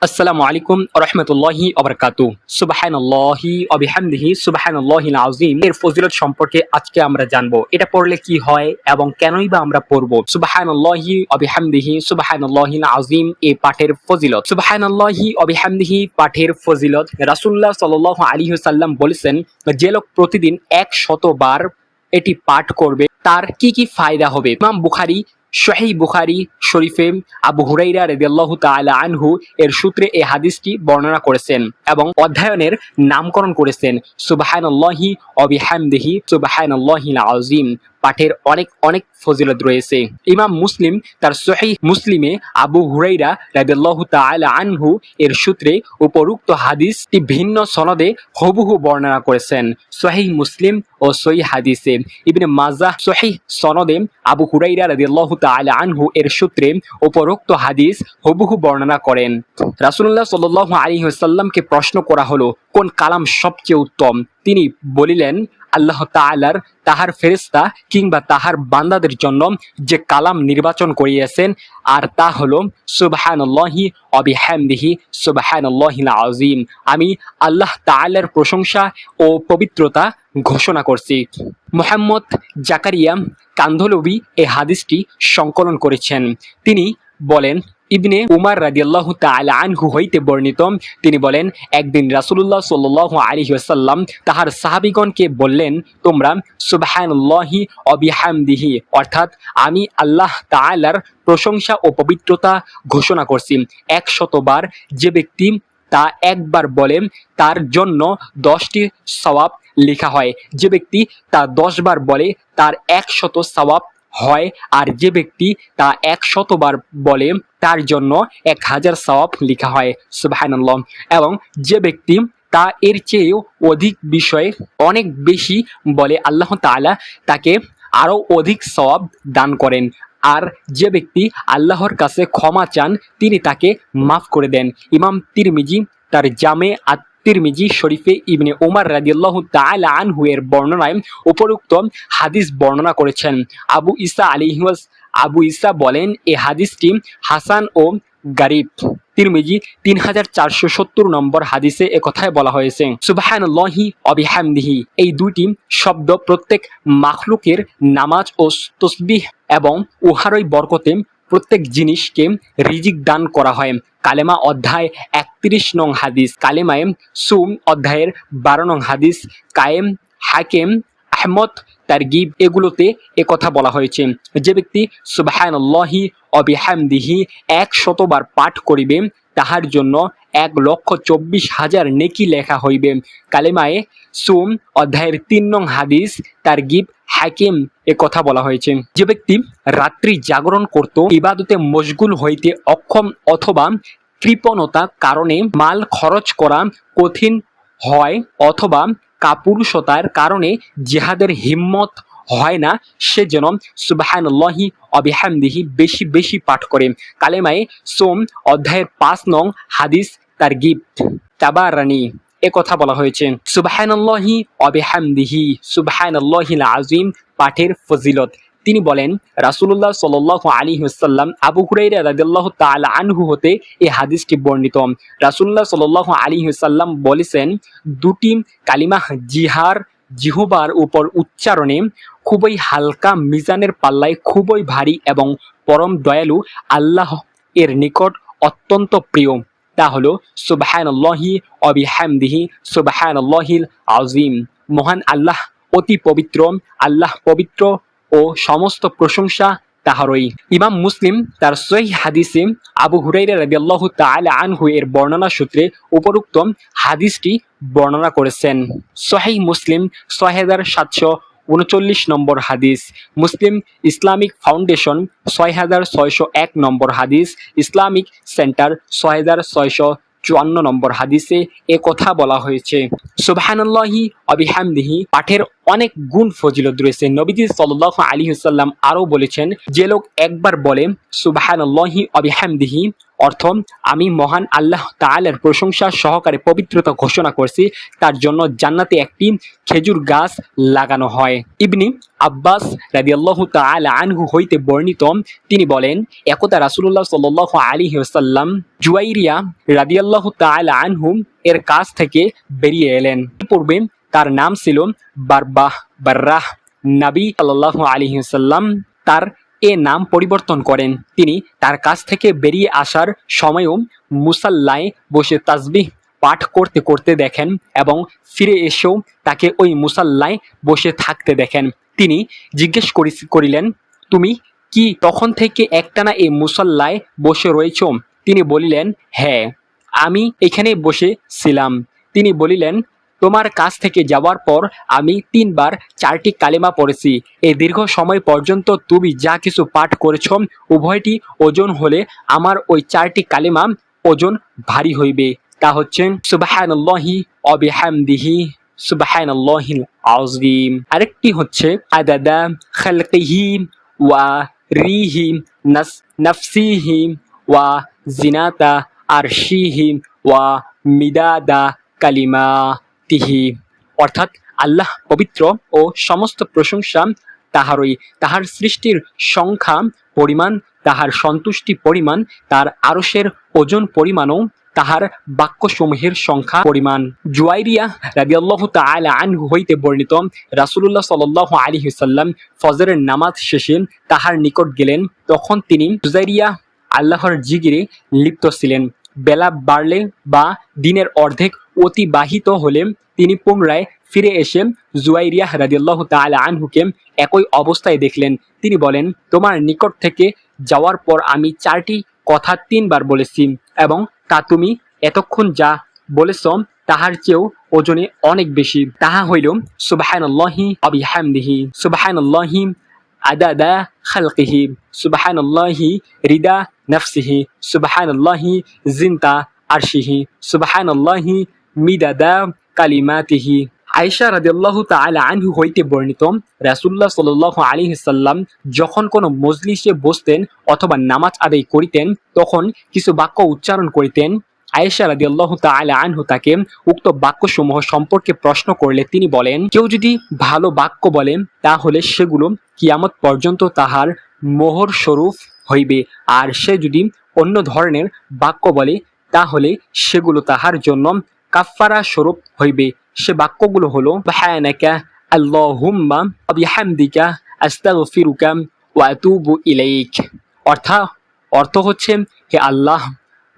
আসসালামু আলাইকুম রহমতুল্লাহি ওবারাকাতু। সুবহানাল্লাহি ওয়া বিহামদিহি সুবহানাল্লাহিল আযীম এর ফজিলত সম্পর্কে আজকে আমরা জানবো। এটা পড়লে কি হয় এবং কেনই বা আমরা পড়বো। সুবহানাল্লাহি ওয়া বিহামদিহি সুবহানাল্লাহিল আযীম এই পাঠের ফজিলত। সুবহানাল্লাহি ওয়া বিহামদিহি পাঠের ফজিলত রাসূলুল্লাহ সাল্লাল্লাহু আলাইহি ওয়াসাল্লাম বলেছেন, যে লোক প্রতিদিন ১০০ বার এটি পাঠ করবে তার কি কি ফায়দা হবে। ইমাম বুখারী সহিহ বুখারী শরীফে আবু হুরাইরা রাদিয়াল্লাহু তাআলা আনহু এর সূত্রে এই হাদিসটি বর্ণনা করেছেন এবং অধ্যয়নের নামকরণ করেছেন সুবহানাল্লাহি ওয়া বিহামদিহি সুবহানাল্লাহিল আযীম। পাঠের অনেক অনেক ফজিলত রয়েছে। ইমাম মুসলিম তার সহিহ মুসলিমে আবু হুরাইরা রাদিয়াল্লাহু তাআলা আনহু এর সূত্রে উপরোক্ত হাদিসটি ভিন্ন সনদে হুবহু বর্ণনা করেছেন সহিহ মুসলিম ও সহিহ হাদিসে। ইবনে মাজাহ সহিহ সনদে আবু হুরাইরা রাদিয়াল্লাহু তাআলা আনহু এর সূত্রে উপরোক্ত হাদিস হুবহু বর্ণনা করেন। রাসূলুল্লাহ সাল্লাল্লাহু আলাইহি ওয়াসাল্লামকে প্রশ্ন করা হলো, কোন কালাম সবচেয়ে উত্তম? তিনি বলিলেন, আল্লাহ তাআলার তাহার ফেরেশতা কিংবা তাহার বান্দাদের জন্য যে কালাম নির্বাচন করিয়াছেন আর তা হলো সুবহানাল্লাহি ওয়া বিহামদিহি সুবহানাল্লাহিল আযীম। আমি আল্লাহ তাআলার প্রশংসা ও পবিত্রতা ঘোষণা করছি। মুহাম্মদ জাকারিয়া কান্ধলবি এই হাদিসটি সংকলন করেছেন। তিনি বলেন, ইবনে উমার রাদিয়াল্লাহু তাআলা আনহু হইতে বর্ণিত, তিনি বলেন, একদিন রাসূলুল্লাহ সাল্লাল্লাহু আলাইহি ওয়াসাল্লাম তাহার সাহাবীগণকে বললেন, তোমরা সুবহানাল্লাহি ওয়া বিহামদিহি অর্থাৎ আমি আল্লাহ তাআলার প্রশংসা ও পবিত্রতা ঘোষণা করছি ১০০ বার। যে ব্যক্তি তা একবার বলে তার জন্য 10টি সওয়াব লেখা হয়। যে ব্যক্তি তা 10 বার বলে তার 100 সওয়াব হয়। আর যে ব্যক্তি তা 100 বার বলে তার জন্য 1000 সওয়াব লেখা হয়। সুবহানাল্লাহ। এবং যে ব্যক্তি তা এর চেয়েও অধিক বিষয়ে অনেক বেশি বলে আল্লাহ তাআলা তাকে আরো অধিক সওয়াব দান করেন। আর যে ব্যক্তি আল্লাহর কাছে ক্ষমা চান তিনি তাকে মাফ করে দেন। ইমাম তিরমিজি তার জামে তিরমিজি শরীফে ইবনে উমার রাদিয়াল্লাহু তাআলা আনহু এর বর্ণনায় উপরোক্ত হাদিস বর্ণনা করেছেন। আবু ইসা বলেন, এই হাদিসটি হাসান ও গারিব। তিরমিজি 3470 নম্বর হাদিসে একথায় বলা হয়েছে। সুবহানাল্লাহি ওয়া বিহামদিহি এই দুইটি শব্দ প্রত্যেক মাখলুকের নামাজ ও তাসবিহ এবং উহারই বরকতে প্রত্যেক জিনিসকে রিজিক দান করা হয়। কালেমা অধ্যায় 31 নং হাদিস, কালেমায়ে সুম অধ্যায়ের 12 নং হাদিস, কায়েম হাকেম আহমদ তারগিব এগুলোতে একথা বলা হয়েছে। যে ব্যক্তি সুবহানাল্লাহি ওয়া বিহামদিহি 100 বার পাঠ করিবে তাহার জন্য 1,24,000 নেকি লেখা হইবে। কালেমায়ে সুম অধ্যায়ের 3 নং হাদিস, তারগিব হাকিম কথা বলা হয়েছে। যে ব্যক্তি রাত্রি জাগরণ করত, ইবাদতে মশগুল হইতে অক্ষম অথবা কৃপণতা কারণে মাল খরচ করা কঠিন হয় অথবা কাপুরুষতার কারণে জিহাদের হিম্মত হয় না, সে যেন সুবহানাল্লাহি ওয়া বিহামদিহি বেশি বেশি পাঠ করে। কালেমায়ে সোম অধ্যায়ের 5 নং হাদিস, তারগিব তাবারানি কথা বলা হয়েছে। সুবহানাল্লাহি ওয়া বিহামদিহি সুবহানাল্লাহিল আযীম পাঠের ফজিলত। তিনি বলেন, রাসূলুল্লাহ সাল্লাল্লাহু আলাইহি ওয়াসাল্লাম আবু হুরায়রা রাদিয়াল্লাহু তাআলা আনহু হতে এই হাদিসটি বর্ণিত। রাসূলুল্লাহ সাল্লাল্লাহু আলাইহি ওয়াসাল্লাম বলেছেন, দুটি কালিমা জিহ্বার উপর উচ্চারণে খুবই হালকা, মিজানের পাল্লায় খুবই ভারী এবং পরম দয়ালু আল্লাহ এর নিকট অত্যন্ত প্রিয়। তা হলো সুবহানাল্লাহি ওয়া বিহামদিহি সুবহানাল্লাহিল আযীম। মহান আল্লাহ অতি পবিত্র, আল্লাহ পবিত্র ও সমস্ত প্রশংসা তাহারই। ইমাম মুসলিম তার সহিহ হাদিসে আবু হুরায়রা রাদিয়াল্লাহু তাআলা আনহু এর বর্ণনা সূত্রে উপরোক্ত হাদিসটি বর্ণনা করেছেন। সহিহ মুসলিম 6739 নম্বর হাদিস, মুসলিম ইসলামিক ফাউন্ডেশন 6601 নম্বর হাদিস, ইসলামিক সেন্টার 6654 নম্বর হাদিসে কথা বলা হয়েছে। সুবহানাল্লাহি ওয়া বিহামদিহি পাঠের অনেক গুণ ফজিলত রয়েছে। নবীজি সাল্লাল্লাহু আলাইহি ওয়াসাল্লাম আরও বলেছেন, যে লোক একবার বলে সুবহানাল্লাহি ওয়া বিহামদিহি, অর্থ আমি মহান আল্লাহ তাআলার প্রশংসা সহকারে পবিত্রতা ঘোষণা করছি, তার জন্য জান্নাতে একটি খেজুর গাছ লাগানো হয়। ইবনে আব্বাস রাদিয়াল্লাহু তাআলা আনহু হইতে বর্ণিত, তিনি বলেন, একদা রাসূলুল্লাহ সাল্লাল্লাহু আলাইহি ওয়াসাল্লাম জুয়াইরিয়া রাদিয়াল্লাহু তাআলা আনহু এর কাছ থেকে বেরিয়ে এলেন। পূর্বে তার নাম ছিল বাররাহ। নবী সাল্লাল্লাহু আলাইহি ওয়াসাল্লাম তার এ নাম পরিবর্তন করেন। তিনি তার কাছ থেকে বেরিয়ে আসার সময়ও মুসাল্লায় বসে তাসবিহ পাঠ করতে করতে দেখেন এবং ফিরে এসেও তাকে ওই মুসাল্লায় বসে থাকতে দেখেন। তিনি জিজ্ঞেস করিলেন, তুমি কি তখন থেকে একটানা এই মুসাল্লায় বসে রয়েছ? তিনি বলিলেন, হ্যাঁ, আমি এখানে বসে ছিলাম। তিনি বলিলেন, তোমার কাছ থেকে যাওয়ার পর আমি 3 বার 4টি কালেমা পড়েছি। এই দীর্ঘ সময় পর্যন্ত তুমি যা কিছু পাঠ করেছ, উভয়টি ওজন হলে আমার ওই 4টি কালেমা ওজন ভারী হইবে। তা হচ্ছে সুবহানাল্লাহি ওয়া বিহামদিহি সুবহানাল্লাহিল আযীম। আরেকটি হচ্ছে আদাদা খালকিহি ওয়া রিহি নাফসিহি ওয়া জিনাতা আরশিহি ওয়া মিদাদা কালিমাতিহি, অর্থাৎ আল্লাহ পবিত্র ও সমস্ত প্রশংসা তাহারই, তাহার সৃষ্টির সংখ্যা পরিমাণ, তাহার সন্তুষ্টি পরিমাণ, তার আরশের ওজন পরিমাণও, তাহার বাক্যসমূহের সংখ্যা পরিমাণ। জুয়াইরিয়া রাদিয়াল্লাহু তাআলা আনহু হইতে বর্ণিত, রাসূলুল্লাহ সাল্লাল্লাহু আলাইহি ওয়াসাল্লাম ফজরের নামাজ শেষে তাহার নিকট গেলেন। তখন তিনি জুয়াইরিয়া আল্লাহর জিকিরে লিপ্ত ছিলেন। বেলা বাড়লে বা দিনের অর্ধেক অতিবাহিত হলে তিনি পুনরায় ফিরে এসে জুয়াইরিয়া রাদিয়াল্লাহু তাআলা আনহুকে একই অবস্থায় দেখলেন। তিনি বলেন, তোমার নিকট থেকে যাওয়ার পর আমি 4টি কথা 3 বার বলেছি এবং তা তুমি এতক্ষণ যা বলেছ তাহার চেয়েও ওজনে অনেক বেশি। তাহা হইল সুবহানাল্লাহি ওয়া বিহামদিহি সুবহানাল্লাহি আদাদা খালকিহি সুবহানাল্লাহি রিদা নাফসিহি সুবহানাল্লাহি জিনতা আরশিহি সুবহানাল্লাহি মিদাদা কালিমাতিহি। আয়েশা রাদিয়াল্লাহু তাআলা আনহু হইতে বর্ণিত, রাসূলুল্লাহ সাল্লাল্লাহু আলাইহি সাল্লাম যখন কোনো মজলিসে বসতেন অথবা নামাজ আদায় করিতেন, তখন কিছু বাক্য উচ্চারণ করিতেন। আয়েশা রাদিয়াল্লাহু তাআলা আনহু তাকে উক্ত বাক্যসমূহ সম্পর্কে প্রশ্ন করলে তিনি বলেন, কেউ যদি ভালো বাক্য বলে তাহলে সেগুলো কিয়ামত পর্যন্ত তাহার মোহর স্বরূপ হইবে, আর সে যদি অন্য ধরনের বাক্য বলে তাহলে সেগুলো তাহার জন্য কাফফারা স্বরূপ হইবে। সে বাক্যগুলো হলো, সুবহানাকা আল্লাহুম্মা ওয়া বিহামদিকা আস্তাগফিরুকা ওয়া আতুবু ইলাইক। অর্থ হচ্ছে, হে আল্লাহ,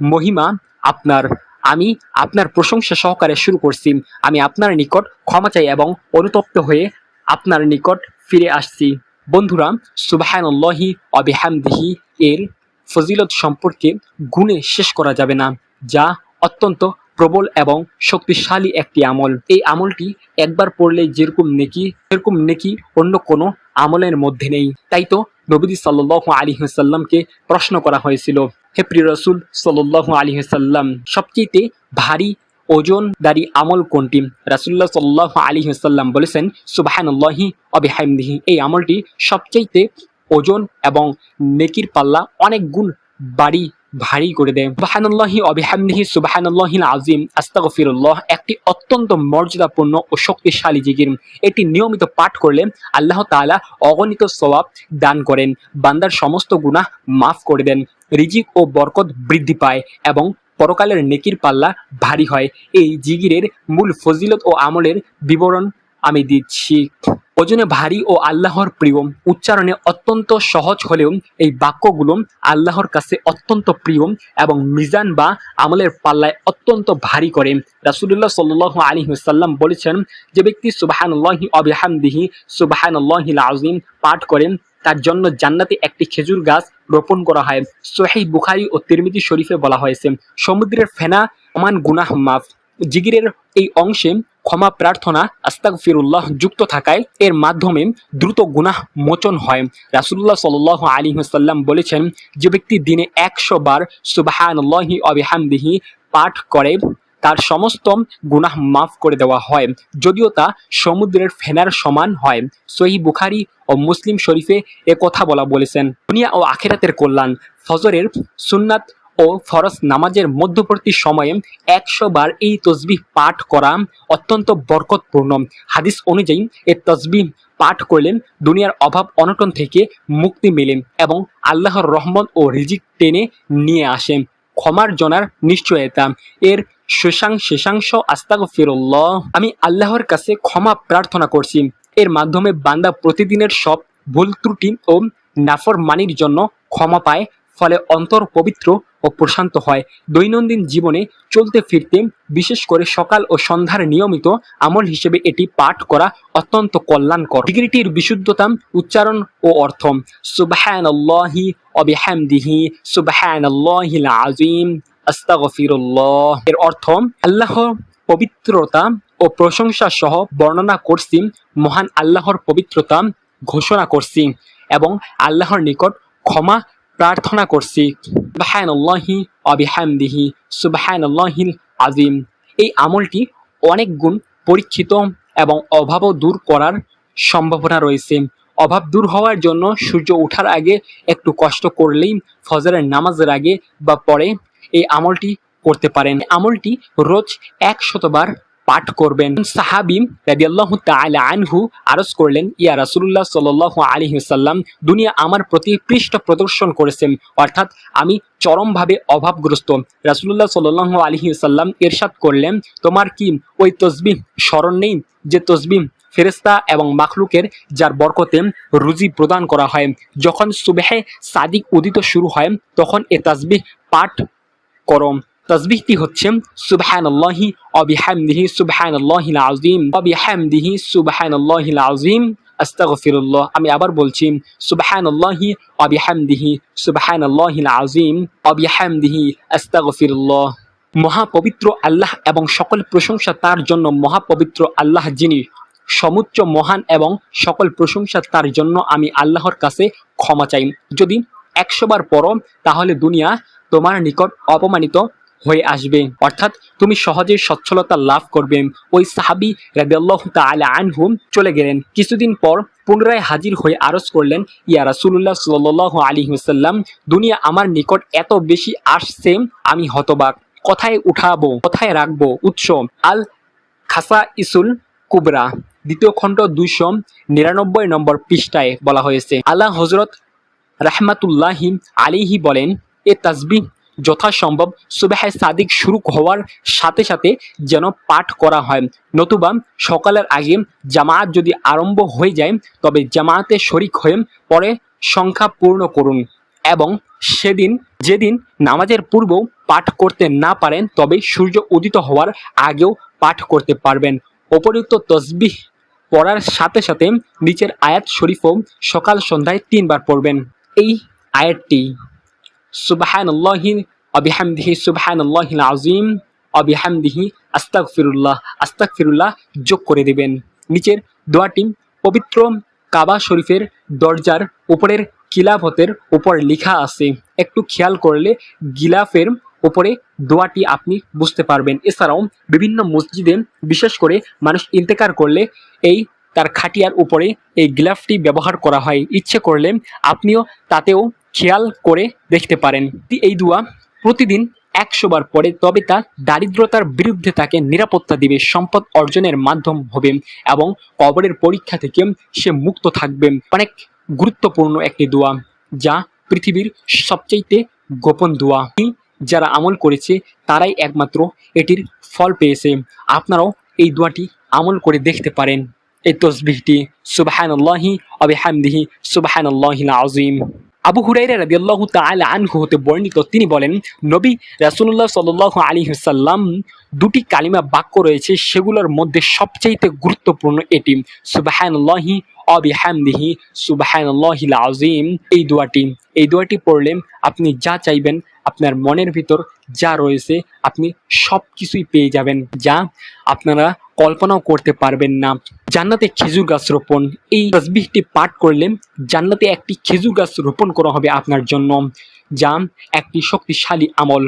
মহিমা আপনার, আমি আপনার প্রশংসা সহকারে শুরু করছি, আমি আপনার নিকট ক্ষমা চাই এবং অনুতপ্ত হয়ে আপনার নিকট ফিরে আসছি। বন্ধুরা, সুবহানাল্লাহি ওয়া বিহামদিহি এর ফজিলত সম্পর্কে গুণে শেষ করা যাবে না, যা অত্যন্ত প্রবল এবং শক্তিশালী একটি আমল। এই আমলটি একবার পড়লে যেরকম নেকি অন্য কোনো আমলের মধ্যে নেই। তাই তো নবী সাল্লাল্লাহু আলাইহি ওয়াসাল্লামকে প্রশ্ন করা হয়েছিল, হে প্রিয় রাসূল সাল্লাল্লাহু আলাইহি ওয়াসাল্লাম, সবচেয়ে ভারী ওজনদারি আমল কোনটি? রাসূলুল্লাহ সাল্লাল্লাহু আলাইহি ওয়াসাল্লাম বলেছেন, সুবহানাল্লাহি ওয়া বিহামদিহি। এই আমলটি সবচেয়ে ওজন এবং নেকির পাল্লা অনেক গুণ ভারী করে দেয়। সুবহানাল্লাহি ওয়া বিহামদিহি সুবহানাল্লাহিল আযীম আস্তাগফিরুল্লাহ একটি অত্যন্ত মর্যাদাপূর্ণ ও শক্তিশালী জিকির। এটি নিয়মিত পাঠ করলে আল্লাহ তাআলা অগণিত সওয়াব দান করেন, বান্দার সমস্ত গুনাহ মাফ করে দেন, রিজিক ও বরকত বৃদ্ধি পায় এবং পরকালের নেকির পাল্লা ভারী হয়। এই জিকিরের মূল ফজিলত ও আমলের বিবরণ আমি দিচ্ছি। ওজনে ভারী ও আল্লাহর প্রিয়, উচ্চারণে অত্যন্ত সহজ হলেও এই বাক্যগুলো আল্লাহর কাছে অত্যন্ত প্রিয় এবং মিজান বা আমলের পাল্লায় অত্যন্ত ভারী করে। রাসূলুল্লাহ সাল্লাল্লাহু আলাইহি ওয়াসাল্লাম বলেছেন, যে ব্যক্তি সুবহানাল্লাহি ওয়া বিহামদিহি সুবহানাল্লাহিল আযীম পাঠ করেন তার জন্য জান্নাতে একটি খেজুর গাছ রোপণ করা হয়। সহিহ বুখারী ও তিরমিজি শরীফে বলা হয়েছে, সমুদ্রের ফেনা সমান গুনাহ মাফ। জিকিরের এই অংশে ক্ষমা প্রার্থনা আস্তাগফিরুল্লাহ যুক্ত থাকায় এর মাধ্যমে দ্রুত গুনাহ মোচন হয়। রাসূলুল্লাহ সাল্লাল্লাহু আলাইহি ওয়াসাল্লাম বলেছেন, যে ব্যক্তি দিনে 100 বার সুবহানাল্লাহি ওয়া বিহামদিহি পাঠ করে তার সমস্ত গুনাহ মাফ করে দেওয়া হয়, যদিও তা সমুদ্রের ফেনার সমান হয়। সহিহ বুখারী ও মুসলিম শরীফে কথা বলেছেন। দুনিয়া ও আখিরাতের কল্যাণ। ফজরের সুন্নাত ও ফরজ নামাজের মধ্যবর্তী সময়ে 100 বার এই তসবিহ পাঠ করা অত্যন্ত বরকতপূর্ণ। হাদিস অনুযায়ী এই তসবিহ পাঠ করলেন দুনিয়ার অভাব অনটন থেকে মুক্তি মেলেন এবং আল্লাহর রহমত ও রিজিক টেনে নিয়ে আসেন। ক্ষমার জনার নিশ্চয়তা। এর শেষাংশ আস্তাগফিরুল্লাহ, আমি আল্লাহর কাছে ক্ষমা প্রার্থনা করছি। এর মাধ্যমে বান্দা প্রতিদিনের সব ভুল ত্রুটি ও নাফরমানির জন্য ক্ষমা পায়, ফলে অন্তর পবিত্র ও প্রশান্ত হয়। দৈনন্দিন জীবনে চলতে ফিরতে, বিশেষ করে সকাল ও সন্ধ্যার নিয়মিত আমল হিসেবে এটি পাঠ করা অত্যন্ত কল্যাণকর। ডিগ্রিটির বিশুদ্ধতা, উচ্চারণ ও অর্থ। সুবহানাল্লাহি ওয়া বিহামদিহি সুবহানাল্লাহিল আযীম আস্তাগফিরুল্লাহ। এর অর্থ, আল্লাহর পবিত্রতা ও প্রশংসা সহ বর্ণনা করছি, মহান আল্লাহর পবিত্রতা ঘোষণা করছি এবং আল্লাহর নিকট ক্ষমা প্রার্থনা করছি। সুবহানাল্লাহি ওয়া বিহামদিহি সুবহানাল্লাহিল আযীম। এই আমলটি অনেক গুণ পরীক্ষিত এবং অভাবও দূর করার সম্ভাবনা রয়েছে। অভাব দূর হওয়ার জন্য সূর্য ওঠার আগে একটু কষ্ট করলেই ফজরের নামাজের আগে বা পরে এই আমলটি করতে পারেন। আমলটি রোজ 100 বার পাঠ করবেন। সাহাবী রাদিয়াল্লাহু তাআলা আনহু আরজ করলেন, ইয়া রাসূলুল্লাহ সাল্লাল্লাহু আলাইহি ওয়াসাল্লাম, দুনিয়া আমার প্রতি পৃষ্ঠ প্রদর্শন করেছেন, অর্থাৎ আমি চরমভাবে অভাবগ্রস্ত। রাসূলুল্লাহ সাল্লাল্লাহু আলাইহি ওয়াসাল্লাম ইরশাদ করলেন, তোমার কি ওই তসবিহ স্মরণ নেই যে তসবিহ ফেরেশতা এবং মাখলুকের যার বরকতে রুজি প্রদান করা হয়? যখন সুবহে সাদিক উদিত শুরু হয় তখন এ তাসবিহ পাঠ করো। তসবিহটি হচ্ছে সুবহানাল্লাহি ওয়া বিহামদিহি সুবহানাল্লাহিল আযীম ওয়া বিহামদিহি সুবহানাল্লাহিল আযীম আস্তাগফিরুল্লাহ। আমি আবার বলছি, সুবহানাল্লাহি ওয়া বিহামদিহি সুবহানাল্লাহিল আযীম ওয়া বিহামদিহি আস্তাগফিরুল্লাহ। মহাপবিত্র আল্লাহ এবং সকল প্রশংসা তার জন্য। মহাপবিত্র আল্লাহ যিনি সমুচ্চ মহান এবং সকল প্রশংসা তার জন্য। আমি আল্লাহর কাছে ক্ষমা চাই। যদি 100 বার পড়ো তাহলে দুনিয়া তোমার নিকট অপমানিত হয়ে আসবে, অর্থাৎ তুমি সহজে সচ্ছলতা লাভ করবে। ওই সাহাবী রাদিয়াল্লাহু তাআলা আনহু চলে গেলেন। কিছুদিন পর পুনরায় হাজির হয়ে আরজ করলেন, ইয়া রাসূলুল্লাহ সাল্লাল্লাহু আলাইহি ওয়াসাল্লাম, দুনিয়া আমার নিকট এত বেশি আসছে, আমি হতবাক। কোথায় উঠাবো, কোথায় রাখবো? উৎস আল খাসাইসুল কুবরা, 2য় খণ্ড 299 নম্বর পৃষ্ঠায় বলা হয়েছে। আলা হযরত রাহমাতুল্লাহি আলাইহি বলেন, এ তাসবিহ যথাসম্ভব সুবহে সাদিক শুরু হওয়ার সাথে সাথে যেন পাঠ করা হয়, নতুবা সকালের আগে জামায়াত যদি আরম্ভ হয়ে যায় তবে জামায়াতে শরিক হয়ে পরে সংখ্যা পূর্ণ করুন এবং যেদিন নামাজের পূর্বেও পাঠ করতে না পারেন তবে সূর্য উদিত হওয়ার আগেও পাঠ করতে পারবেন। উপরিউক্ত তসবিহ পড়ার সাথে সাথে নিচের আয়াত শরীফও সকাল সন্ধ্যায় 3 বার পড়বেন। এই আয়াতটি সুবহানাল্লাহি ওয়া বিহামদিহি সুবহানাল্লাহিল আযীম ওয়া বিহামদিহি আস্তাগফিরুল্লাহ যোগ করে দিবেন। নিচের দোয়াটি পবিত্র কাবা শরীফের দরজার উপরের খিলাফতের উপর লেখা আছে। একটু খেয়াল করলে গিলাফের উপরে দোয়াটি আপনি বুঝতে পারবেন। এছাড়াও বিভিন্ন মসজিদে বিশেষ করে মানুষ ইন্তেকার করলে এই তার খাটিয়ার উপরে এই গিলাফটি ব্যবহার করা হয়। ইচ্ছে করলে আপনিও তাতেও খেয়াল করে দেখতে পারেন। এই দোয়া প্রতিদিন 100 বার পড়ে তবে তা দারিদ্রতার বিরুদ্ধে তাকে নিরাপত্তা দিবে, সম্পদ অর্জনের মাধ্যম হবে এবং কবরের পরীক্ষা থেকে সে মুক্ত থাকবে। অনেক গুরুত্বপূর্ণ একটি দোয়া, যা পৃথিবীর সবচেয়ে গোপন দোয়া। যারা আমল করেছে তারাই একমাত্র এটির ফল পেয়েছে। আপনারাও এই দোয়াটি আমল করে দেখতে পারেন। এই তসবিহটি সুবহানাল্লাহি ওয়া বিহামদিহি সুবহানাল্লাহিল আযীম। আবু হুরায়রা রাদিয়াল্লাহু তাআলা আনহু হতে বর্ণিত, তিনি বলেন, নবী রাসূলুল্লাহ সাল্লাল্লাহু আলাইহি ওয়াসাল্লাম 2টি কালিমা বাক্য রয়েছে, সেগুলোর মধ্যে সবচেয়ে গুরুত্বপূর্ণ এটি, সুবহানাল্লাহি ওয়া বিহামদিহি সুবহানাল্লাহিল আযীম। এই দোয়াটি পড়লে আপনি যা চাইবেন, আপনার মনের ভিতর যা রয়েছে আপনি সব কিছুই পেয়ে যাবেন, যা আপনারা কল্পনাও করতে পারবেন না। জান্নাতে খেজুর গাছ রোপণ। এই তাসবিহটি পাঠ করলে জান্নাতে একটি খেজুর গাছ রোপণ করা হবে আপনার জন্য, যা একটি শক্তিশালী আমল।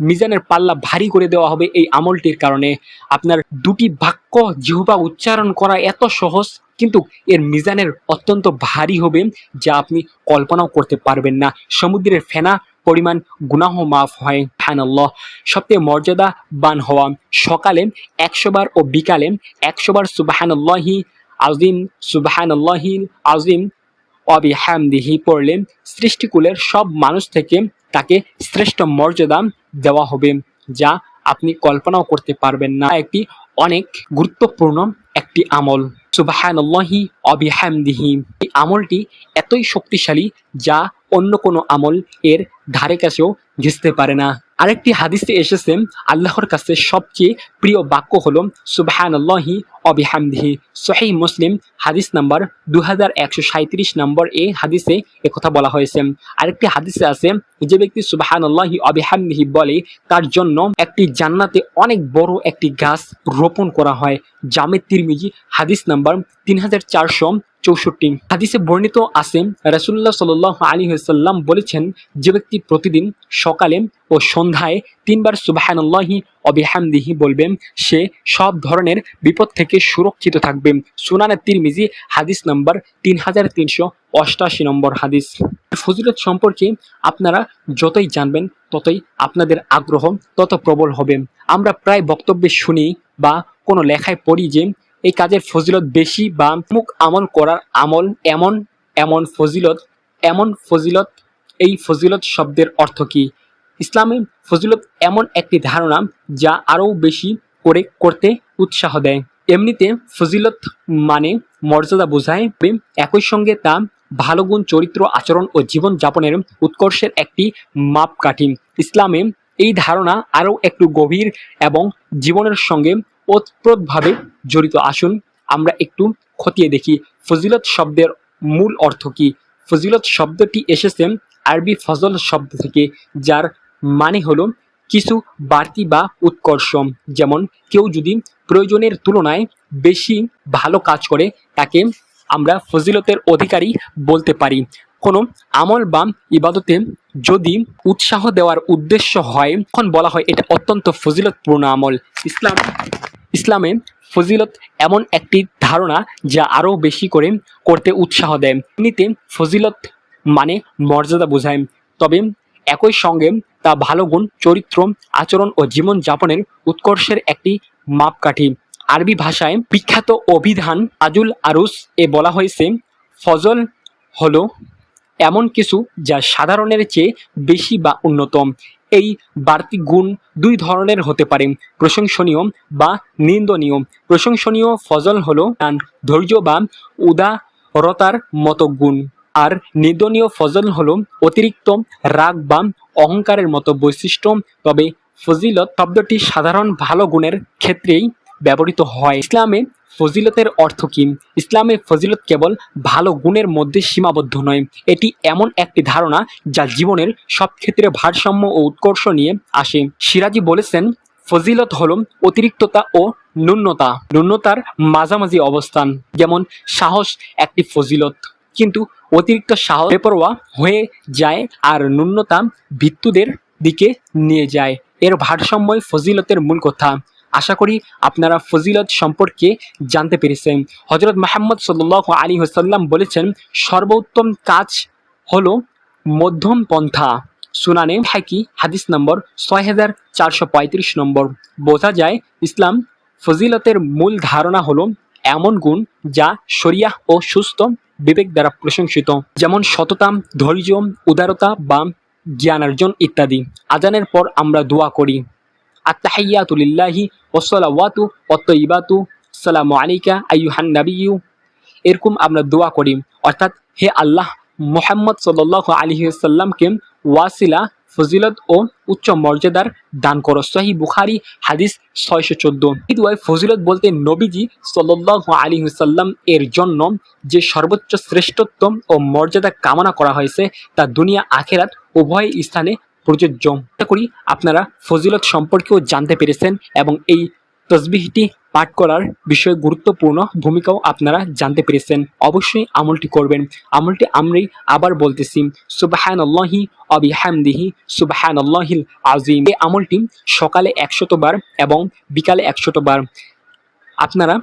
মিজানের পাল্লা ভারী করে দেওয়া হবে এই আমলটির কারণে। আপনার দুটি বাক্য জিহ্বা উচ্চারণ করা এত সহজ, কিন্তু এর মিজানের অত্যন্ত ভারী হবে, যা আপনি কল্পনাও করতে পারবেন না। সমুদ্রের ফেনা পরিমাণ গুনাহ মাফ হয়। সুবহানাল্লাহ। সবচেয়ে মর্যাদাবান হওয়া, সকালে 100 বার ও বিকালে 100 বার সুবহানাল্লাহি আযীম সুবহানাল্লাহি আযীম ওয়া বিহামদিহি পড়লে সৃষ্টিকুলের সব মানুষ থেকে তাকে শ্রেষ্ঠ মর্যাদা দেওয়া হবে, যা আপনি কল্পনাও করতে পারবেন না। একটি অনেক গুরুত্বপূর্ণ একটি আমল সুবহানাল্লাহি ওয়া বিহামদিহি। এই আমলটি এতই শক্তিশালী যা অন্য কোনো আমল এর ধারে কাছেও ঘেঁষতে পারে না। আরেকটি হাদিসে এসেছে আল্লাহর কাছে সবচেয়ে প্রিয় বাক্য হলো সুবহানাল্লাহি ওয়া বিহামদিহি। সহিহ মুসলিম হাদিস নাম্বার 2137 নম্বর এই হাদিসে একথা বলা হয়েছে। আরেকটি হাদিসে আছে, যে ব্যক্তি সুবহানাল্লাহি ওয়া বিহামদিহি বলে তার জন্য একটি জান্নাতে অনেক বড় একটি গাছ রোপণ করা হয়। জামে তিরমিজি হাদিস নাম্বার 3464। হাদিসে বর্ণিত আছে রাসূলুল্লাহ সাল্লাল্লাহু আলাইহি ওয়াসাল্লাম বলেছেন, যে ব্যক্তি প্রতিদিন সকালে ও সন্ধ্যায় 3 বার সুবহানাল্লাহি ওয়া বিহামদিহি বলবেন, সে সব ধরনের বিপদ থেকে সুরক্ষিত থাকবে। সুনানে তিরমিজি হাদিস নাম্বার 3388 নম্বর হাদিস। ফজিলত সম্পর্কে আপনারা যতই জানবেন ততই আপনাদের আগ্রহ তত প্রবল হবে। আমরা প্রায় বক্তব্যে শুনি বা কোনো লেখায় পড়ি যে এই কাজের ফজিলত বেশি বা মুখ আমল করার আমল এমন এমন ফজিলত এমন ফজিলত। এই ফজিলত শব্দের অর্থ কি? ইসলামে ফজিলত এমন একটি ধারণা যা আরও বেশি করে করতে উৎসাহ দেয়। এমনিতে ফজিলত মানে মর্যাদা বোঝায়, একই সঙ্গে তা ভালো গুণ, চরিত্র, আচরণ ও জীবন যাপনের উৎকর্ষের একটি মাপকাঠি। ইসলামে এই ধারণা আরও একটু গভীর এবং জীবনের সঙ্গে ওতপ্রোতভাবে জড়িত। আসুন আমরা একটু খতিয়ে দেখি ফজিলত শব্দের মূল অর্থ কি। ফজিলত শব্দটি এসেছে আরবি ফজল শব্দ থেকে, যার মানে হলো কিছু বাড়তি বা উৎকর্ষ। যেমন কেউ যদি প্রয়োজনের তুলনায় বেশি ভালো কাজ করে তাকে আমরা ফজিলতের অধিকারী বলতে পারি। কোনো আমল বা ইবাদতে যদি উৎসাহ দেওয়ার উদ্দেশ্য হয় তখন বলা হয় এটা অত্যন্ত ফজিলতপূর্ণ আমল। ইসলামে ফজিলত এমন একটি ধারণা যা আরও বেশি করে করতে উৎসাহ দেয়। এমনিতে ফজিলত মানে মর্যাদা বোঝায়, তবে একই সঙ্গে তা ভালো গুণ, চরিত্র, আচরণ ও জীবন যাপনের উৎকর্ষের একটি মাপকাঠি। আরবি ভাষায় বিখ্যাত অভিধান আজুল আরুস এ বলা হয়েছে, ফজল হলো এমন কিছু যা সাধারণের চেয়ে বেশি বা উন্নত। এই বাড়তি গুণ দুই ধরনের হতে পারে, প্রশংসনীয় বা নিন্দনীয়। প্রশংসনীয় ফজল হলো ধৈর্য বা উদারতার মতো গুণ, আর নিন্দনীয় ফজল হলো অতিরিক্ত রাগ বা অহংকারের মতো বৈশিষ্ট্য। তবে ফজিলত শব্দটি সাধারণ ভালো গুণের ক্ষেত্রেই ব্যবহৃত হয়। ইসলামে ফজিলতের অর্থ কি? ইসলামে ফজিলত কেবল ভালো গুণের মধ্যে সীমাবদ্ধ নয়, এটি এমন একটি ধারণা যা জীবনের সব ক্ষেত্রে ভারসাম্য ও উৎকর্ষ নিয়ে আসে। সিরাজি বলেছেন, ফজিলত হলো অতিরিক্ততা ও ন্যূনতার মাঝামাঝি অবস্থান। যেমন সাহস একটি ফজিলত, কিন্তু অতিরিক্ত সাহস বেপরোয়া হয়ে যায় আর ন্যূনতা ভিত্তুদের দিকে নিয়ে যায়। এর ভারসাম্যই ফজিলতের মূল কথা। আশা করি আপনারা ফজিলত সম্পর্কে জানতে পেরেছেন। হযরত মুহাম্মদ সাল্লাল্লাহু আলাইহি ওয়াসাল্লাম বলেছেন, সর্বোত্তম কাজ হলো মধ্যম পন্থা। সুনানে হাকি হাদিস নম্বর 6435 নম্বর। বোঝা যায় ইসলাম ফজিলতের মূল ধারণা হলো এমন গুণ যা শরিয়াহ ও সুস্থ বিবেক দ্বারা প্রশংসিত, যেমন সততা, ধৈর্য, উদারতা বা জ্ঞানার্জন ইত্যাদি। আজানের পর আমরা দোয়া করি, আত্তাহিয়াতু লিল্লাহি ওয়াসসালাওয়াতু ওয়াত-তাইয়্যিবাতু আসসালামু আলাইকা আইয়ুহান নাবিয়্যু। এরকম আমরা দোয়া করি, অর্থাৎ হে আল্লাহ, মুহাম্মদ সাল্লাল্লাহু আলাইহি ওয়াসাল্লামকে ওয়াসিলা, ফজিলত ও উচ্চ মর্যাদার দান করো। সহিহ বুখারী হাদিস 614। এই দোয়ায় ফজিলত বলতে নবীজি সাল্লাল্লাহু আলাইহি ওয়াসাল্লাম এর জন্য যে সর্বোচ্চ শ্রেষ্ঠত্ব ও মর্যাদা কামনা করা হয়েছে তা দুনিয়া আখেরাত উভয় স্থানে প্রযোজ্য। আশা করি আপনারা ফজিলত সম্পর্কেও জানতে পেরেছেন এবং এই তসবিহটি পাঠ করার বিষয়ে গুরুত্বপূর্ণ ভূমিকাও আপনারা জানতে পেরেছেন। অবশ্যই আমলটি করবেন। আমলটি আমরাই আবার বলতেছি, সুবহানাল্লাহি ওয়া বিহামদিহি সুবহানাল্লাহিল আযীম। এই আমলটি সকালে ১০০ বার এবং বিকালে ১০০ বার আপনারা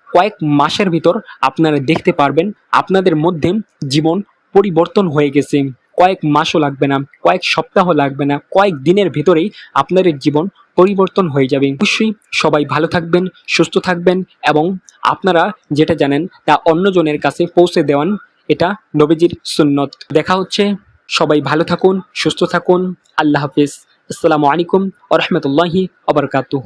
কয়েক মাসের ভিতর আপনারা দেখতে পারবেন আপনাদের মধ্যে জীবন পরিবর্তন হয়ে গেছে। কয়েক মাসও লাগবে না, কয়েক সপ্তাহ লাগবে না, কয়েক দিনের ভিতরেই আপনাদের জীবন পরিবর্তন হয়ে যাবে। অবশ্যই সবাই ভালো থাকবেন, সুস্থ থাকবেন এবং আপনারা যেটা জানেন তা অন্যজনের কাছে পৌঁছে দেওয়ান। এটা নবীজির সুন্নত। দেখা হচ্ছে। সবাই ভালো থাকুন, সুস্থ থাকুন। আল্লাহ হাফেজ। আসসালামু আলাইকুম ওয়া রাহমাতুল্লাহি ওয়া বারাকাতুহু।